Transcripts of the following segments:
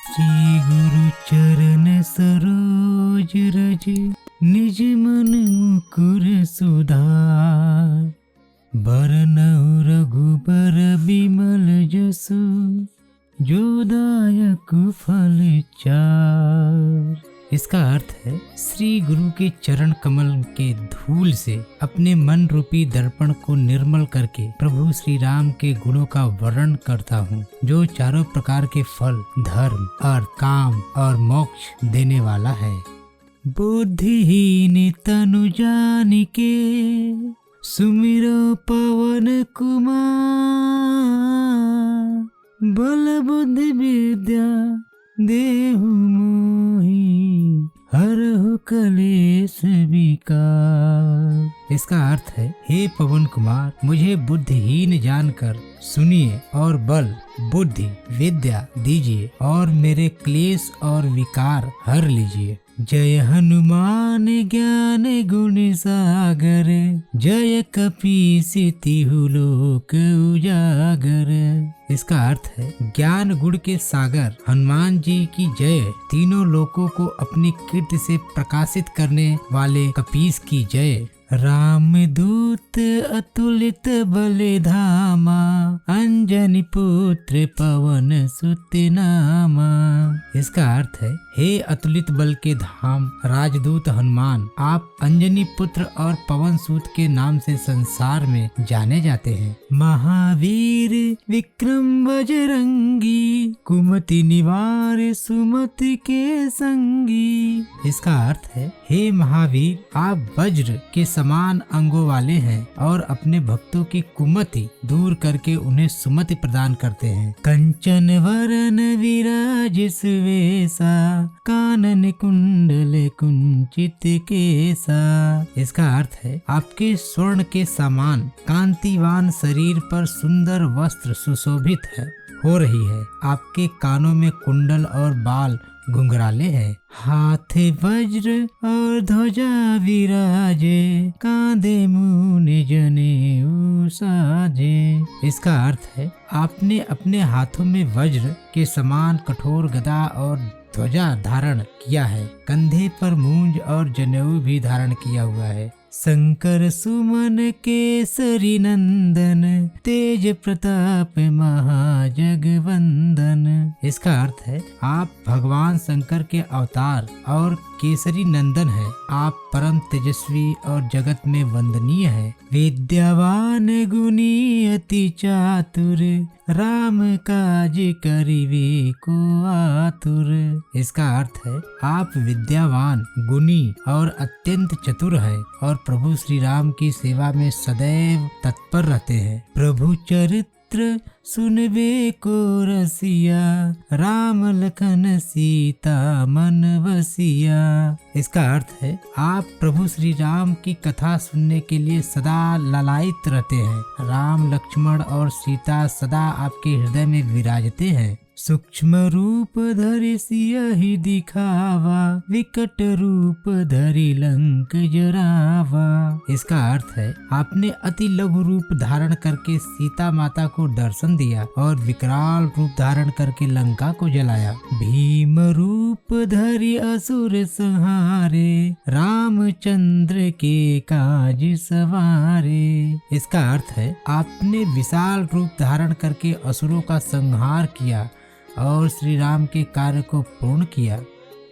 श्री गुरु चरण सरोज रज, निज मन मुकुर सुधार। बरनउँ रघुबर बिमल जसु, जो दायक फल चार। इसका अर्थ है, श्री गुरु के चरण कमल के धूल से अपने मन रूपी दर्पण को निर्मल करके प्रभु श्री राम के गुणों का वर्णन करता हूँ, जो चारों प्रकार के फल, धर्म, अर्थ, काम और मोक्ष देने वाला है। बुद्धिहीन तनु जानिके, सुमिरो पवन कुमार। बल बुद्धि विद्या देहु मोहि, हरहु कलेश विकार। इसका अर्थ है, हे पवन कुमार, मुझे बुद्धिहीन जानकर सुनिए और बल, बुद्धि, विद्या दीजिए और मेरे क्लेश और विकार हर लीजिए। जय हनुमान ज्ञान गुण सागर, जय कपीस तिहु लोक उजागर। इसका अर्थ है, ज्ञान गुण के सागर हनुमान जी की जय। तीनों लोकों को अपनी कीर्ति से प्रकाशित करने वाले कपीस की जय। राम दूत अतुलित बल धामा, अंजनी पुत्र पवन सुत नामा। इसका अर्थ है, हे अतुलित बल के धाम राजदूत हनुमान, आप अंजनी पुत्र और पवन सूत के नाम से संसार में जाने जाते हैं। महावीर विक्रम बजरंगी, कुमति निवार सुमति के संगी। इसका अर्थ है, हे महावीर, आप वज्र के समान अंगों वाले हैं और अपने भक्तों की कुमति दूर करके उन्हें सुमति प्रदान करते हैं। कंचन वरन विराज सुवेसा, कानन कुंडल कुंचित केसा। इसका अर्थ है, आपके स्वर्ण के समान कांतिवान शरीर पर सुंदर वस्त्र सुशोभित हो रही है। आपके कानों में कुंडल और बाल घुंघराले हैं। हाथ वज्र और ध्वजा विराजे, कांधे मुनि जनेऊ साजे। इसका अर्थ है, आपने अपने हाथों में वज्र के समान कठोर गदा और ध्वजा धारण किया है। कंधे पर मूंज और जनेऊ भी धारण किया हुआ है। शंकर सुमन केसरी नंदन, तेज प्रताप महाजगवंदन। इसका अर्थ है, आप भगवान शंकर के अवतार और केसरी नंदन है। आप परम तेजस्वी और जगत में वंदनीय है। विद्यावान गुणी अति चातुर, राम काज करिवे को आतुर। इसका अर्थ है, आप विद्यावान, गुणी और अत्यंत चतुर है और प्रभु श्री राम की सेवा में सदैव तत्पर रहते हैं। प्रभु चरित्र सुनबे को रसिया, राम लखन सीता मन बसिया। इसका अर्थ है, आप प्रभु श्री राम की कथा सुनने के लिए सदा लालायित रहते हैं। राम, लक्ष्मण और सीता सदा आपके हृदय में विराजते हैं। सूक्ष्म रूप धरि सियहि दिखावा, विकट रूप धरि लंक जरावा। इसका अर्थ है, आपने अति लघु रूप धारण करके सीता माता को दर्शन दिया और विकराल रूप धारण करके लंका को जलाया। भीम रूप धरि असुर संहारे, रामचंद्र के काज सवारे। इसका अर्थ है, आपने विशाल रूप धारण करके असुरों का संहार किया और श्री राम के कार्य को पूर्ण किया।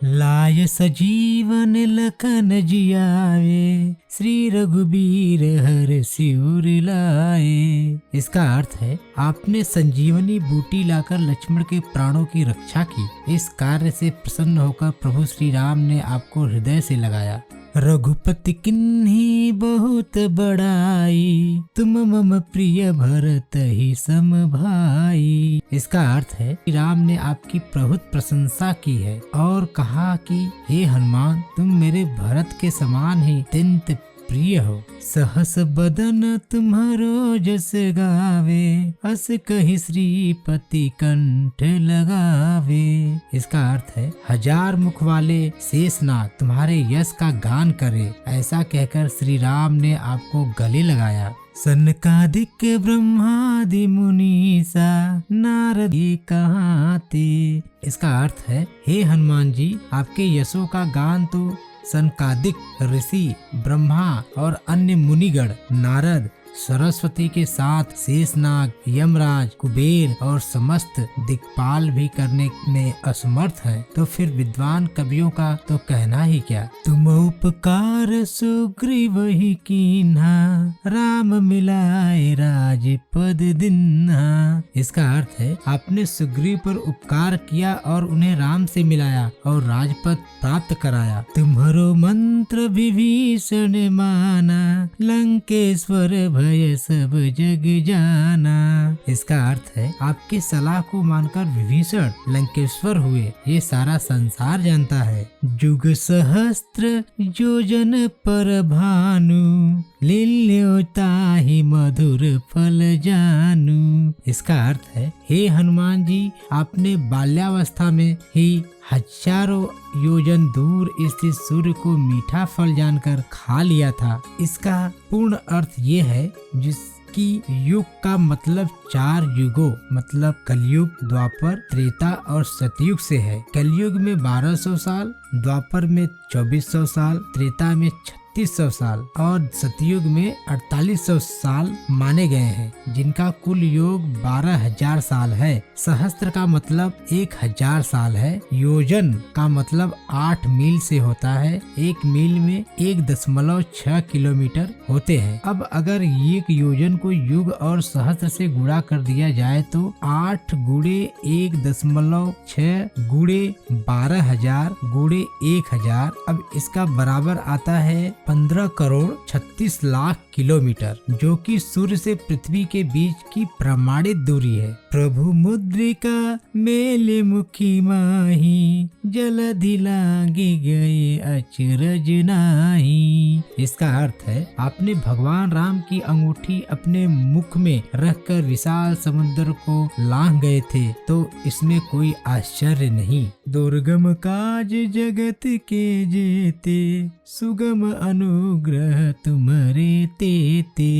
लाय सजीवन लखन जियावे, श्री रघुबीर हर सिर लाए। इसका अर्थ है, आपने संजीवनी बूटी लाकर लक्ष्मण के प्राणों की रक्षा की। इस कार्य से प्रसन्न होकर प्रभु श्री राम ने आपको हृदय से लगाया। रघुपति किन्ही बहुत बड़ाई, तुम मम प्रिय भरत ही सम भाई। इसका अर्थ है, राम ने आपकी बहुत प्रशंसा की है और कहा कि हे हनुमान, तुम मेरे भरत के समान ही अत्यंत प्रिय हो। सहस बदन तुम्हारो जस गावे, अस कहि श्रीपति कंठ लगावे। इसका अर्थ है 1000 मुख वाले शेषनाग तुम्हारे यश का गान करे। ऐसा कहकर श्री राम ने आपको गले लगाया। सनकादिक ब्रह्मादि मुनीसा नारद कहाँ ते। इसका अर्थ है हे हनुमान जी, आपके यशों का गान तो सनकादिक ऋषि, ब्रह्मा और अन्य मुनिगण, नारद, सरस्वती के साथ शेषनाग, यमराज, कुबेर और समस्त दिक्पाल भी करने में असमर्थ है, तो फिर विद्वान कवियों का तो कहना ही क्या। तुम उपकार सुग्रीव ही कीन्हा, राम मिलाए राजपद दिन्हा। इसका अर्थ है आपने सुग्रीव पर उपकार किया और उन्हें राम से मिलाया और राजपद प्राप्त कराया। तुम्हारो मंत्र विभीषण माना, लंकेश्वर भय सब जग जाना। इसका अर्थ है आपकी सलाह को मानकर विभीषण लंकेश्वर हुए, ये सारा संसार जानता है। जुग सहस्त्र योजन पर भानु, लील्योताहि मधुर फल जानू। इसका अर्थ है हे हनुमान जी, आपने बाल्यावस्था में ही हजारों योजन दूर स्थित सूर्य को मीठा फल जानकर खा लिया था। इसका पूर्ण अर्थ ये है जिसकी युग का मतलब 4 युगों मतलब कलयुग, द्वापर, त्रेता और सतयुग से है। कलयुग में 1200 साल, द्वापर में 2400 साल, त्रेता में 3600 साल और सतयुग में 4800 साल माने गए हैं, जिनका कुल योग 12000 साल है। सहस्त्र का मतलब 1000 साल है। योजन का मतलब 8 मील से होता है। 1 मील में 1.6 किलोमीटर होते हैं। अब अगर एक योजन को युग और सहस्त्र से गुणा कर दिया जाए तो 8 गुणे 1.6 गुणे 12,000 गुणे 1000, अब इसका बराबर आता है 15 करोड़ 36 लाख किलोमीटर, जो कि सूर्य से पृथ्वी के बीच की प्रमाणित दूरी है। प्रभु मुद्रिका मेले मुखी माही, जलधि लागे गए अचरज नाही। इसका अर्थ है आपने भगवान राम की अंगूठी अपने मुख में रखकर विशाल समुद्र को लांघ गए थे, तो इसमें कोई आश्चर्य नहीं। दुर्गम काज जगत के जेते, सुगम अनुग्रह तुम्हारे तेते।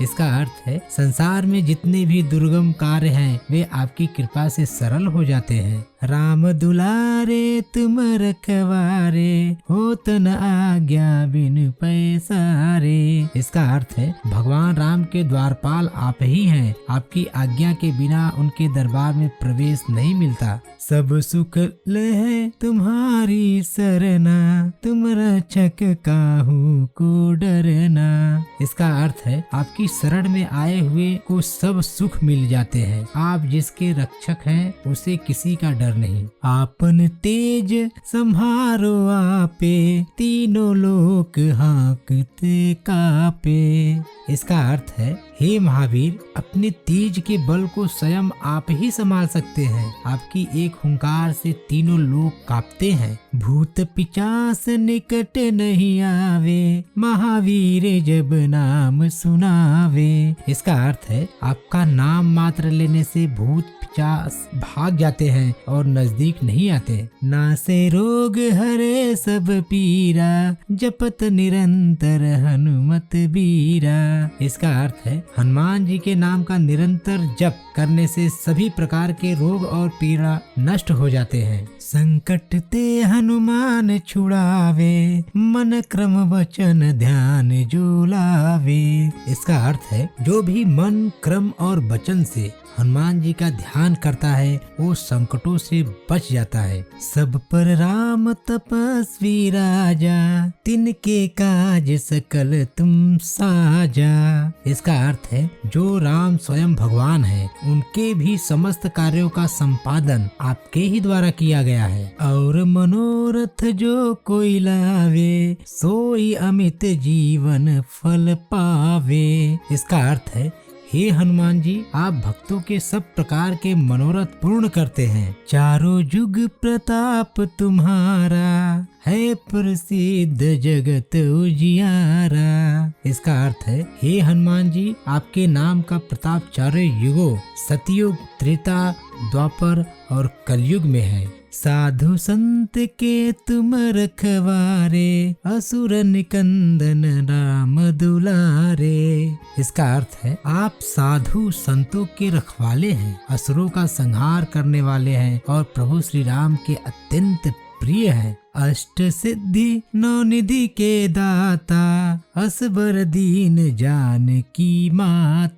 इसका अर्थ है संसार में जितने भी दुर्गम कार्य हैं वे आपकी कृपा से सरल हो जाते हैं। राम दुलारे तुम रखवारे, होत न आज्ञा बिन पैसारे। इसका अर्थ है भगवान राम के द्वारपाल आप ही हैं। आपकी आज्ञा के बिना उनके दरबार में प्रवेश नहीं मिलता। सब सुख है तुम्हारी सरना, तुम रक्षक काहू को डरना। इसका अर्थ है आपकी शरण में आए हुए को सब सुख मिल जाते हैं। आप जिसके रक्षक हैं उसे किसी का डर नहीं। आपन तेज संभारो आपे, तीनों लोक हाँकते कापे। इसका अर्थ है हे महावीर, अपने तेज के बल को स्वयं आप ही संभाल सकते हैं। आपकी एक हुंकार से तीनों लोग कांपते हैं। भूत पिचास निकट नहीं आवे, महावीर जब नाम सुनावे। इसका अर्थ है आपका नाम मात्र लेने से भूत पिचास भाग जाते हैं और नजदीक नहीं आते। नासे रोग हरे सब पीरा, जपत निरंतर हनुमत बीरा। इसका अर्थ है हनुमान जी के नाम का निरंतर जप करने से सभी प्रकार के रोग और पीड़ा नष्ट हो जाते हैं। संकट ते हनुमान छुड़ावे, मन क्रम वचन ध्यान जो लावे। इसका अर्थ है जो भी मन क्रम और वचन से हनुमान जी का ध्यान करता है वो संकटों से बच जाता है। सब पर राम तपस्वी राजा, तिनके काज सकल तुम साजा। इसका अर्थ है जो राम स्वयं भगवान है, उनके भी समस्त कार्यों का संपादन आपके ही द्वारा किया गया है। और मनोरथ जो कोई लावे, सोई अमित जीवन फल पावे। इसका अर्थ है हे हनुमान जी, आप भक्तों के सब प्रकार के मनोरथ पूर्ण करते हैं। चारों युग प्रताप तुम्हारा, है प्रसिद्ध जगत उजियारा। इसका अर्थ है हे हनुमान जी, आपके नाम का प्रताप चारों युगों सतयुग, त्रेता द्वापर और कलयुग में है। साधु संत के तुम रखवारे, असुर निकंदन राम दुलारे। इसका अर्थ है आप साधु संतों के रखवाले हैं, असुरों का संहार करने वाले हैं और प्रभु श्री राम के अत्यंत प्रिय है। अष्ट सिद्धि नौ निधि के दाता, असबर दीन जानकी माता।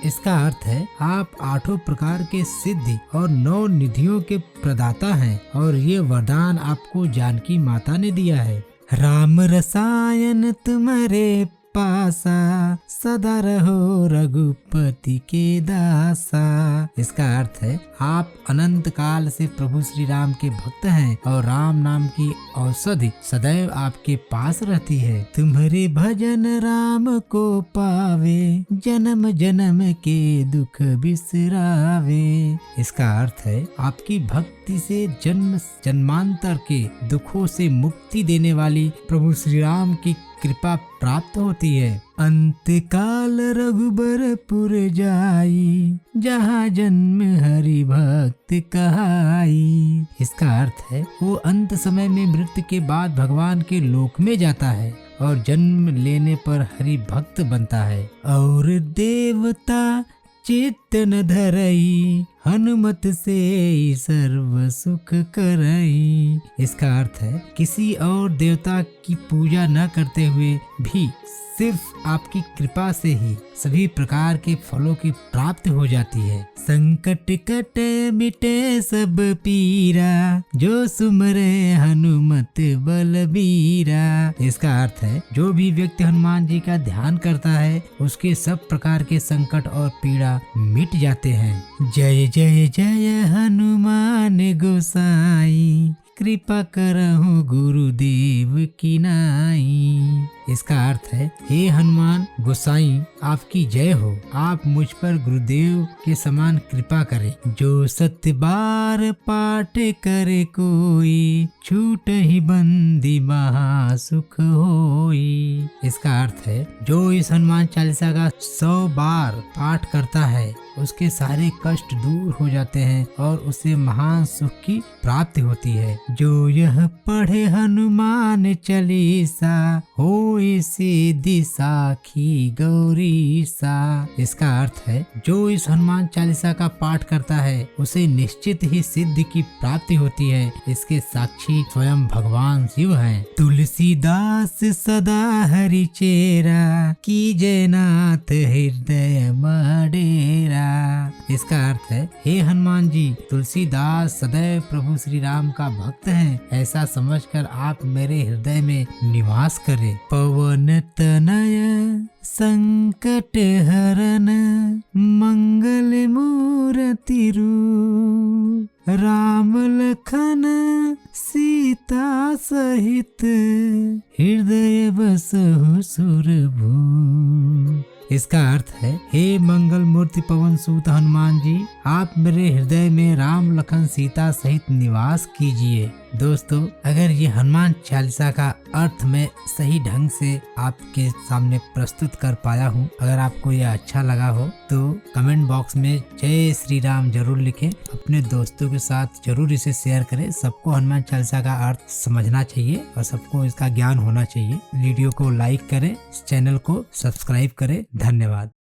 इसका अर्थ है आप 8 प्रकार के सिद्धि और 9 निधियों के प्रदाता हैं और ये वरदान आपको जानकी माता ने दिया है। राम रसायन तुम्हारे पासा, सदा रहो रघुपति के दासा। इसका अर्थ है आप अनंत काल से प्रभु श्री राम के भक्त हैं और राम नाम की औषधि सदैव आपके पास रहती है। तुम्हारे भजन राम को पावे, जन्म जन्म के दुख बिसरावे। इसका अर्थ है आपकी भक्ति से जन्म जन्मांतर के दुखों से मुक्ति देने वाली प्रभु श्री राम की कृपा प्राप्त होती है। अंत काल रघुबरपुर जाई, जहाँ जन्म हरि भक्त कहाई। इसका अर्थ है वो अंत समय में मृत्यु के बाद भगवान के लोक में जाता है और जन्म लेने पर हरि भक्त बनता है। और देवता चित्त न धरई, हनुमत से सर्व सुख करई। इसका अर्थ है किसी और देवता की पूजा न करते हुए भी सिर्फ आपकी कृपा से ही सभी प्रकार के फलों की प्राप्ति हो जाती है। संकट कटे मिटे सब पीरा, जो सुमरे हनुमत बलबीरा। इसका अर्थ है जो भी व्यक्ति हनुमान जी का ध्यान करता है उसके सब प्रकार के संकट और पीड़ा मिट जाते हैं। जय जय जय हनुमान गोसाई, कृपा करहु गुरुदेव की नाई। इसका अर्थ है हे हनुमान गोसाई आपकी जय हो, आप मुझ पर गुरुदेव के समान कृपा करें। जो सत्य बार पाठ करे कोई, छूट ही बंदी महा सुख होई। इसका अर्थ है जो इस हनुमान चालीसा का 100 बार पाठ करता है उसके सारे कष्ट दूर हो जाते हैं और उसे महान सुख की प्राप्ति होती है। जो यह पढ़े हनुमान चालीसा, होए सिद्धि साखी गौरीसा। इसका अर्थ है जो इस हनुमान चालीसा का पाठ करता है उसे निश्चित ही सिद्धि की प्राप्ति होती है। इसके साक्षी स्वयं भगवान शिव हैं। तुलसीदास सदा हरि चेरा, कीजय नाथ हृदय मडेरा। इसका अर्थ है हे हनुमान जी तुलसीदास सदैव प्रभु श्री राम का भक्त हैं, ऐसा समझकर आप मेरे हृदय में निवास करें। पवन तनय संकट हरन, मंगल मूर्ति रूप, राम लखन सीता सहित, हृदय बसहु सुरभूप। इसका अर्थ है हे मंगल मूर्ति पवन सूत हनुमान जी, आप मेरे हृदय में राम लखन सीता सहित निवास कीजिए। दोस्तों अगर ये हनुमान चालीसा का अर्थ मैं सही ढंग से आपके सामने प्रस्तुत कर पाया हूँ, अगर आपको यह अच्छा लगा हो तो कमेंट बॉक्स में जय श्री राम जरूर लिखें। अपने दोस्तों के साथ जरूर इसे शेयर करें। सबको हनुमान चालीसा का अर्थ समझना चाहिए और सबको इसका ज्ञान होना चाहिए। वीडियो को लाइक करें, चैनल को सब्सक्राइब करें। धन्यवाद।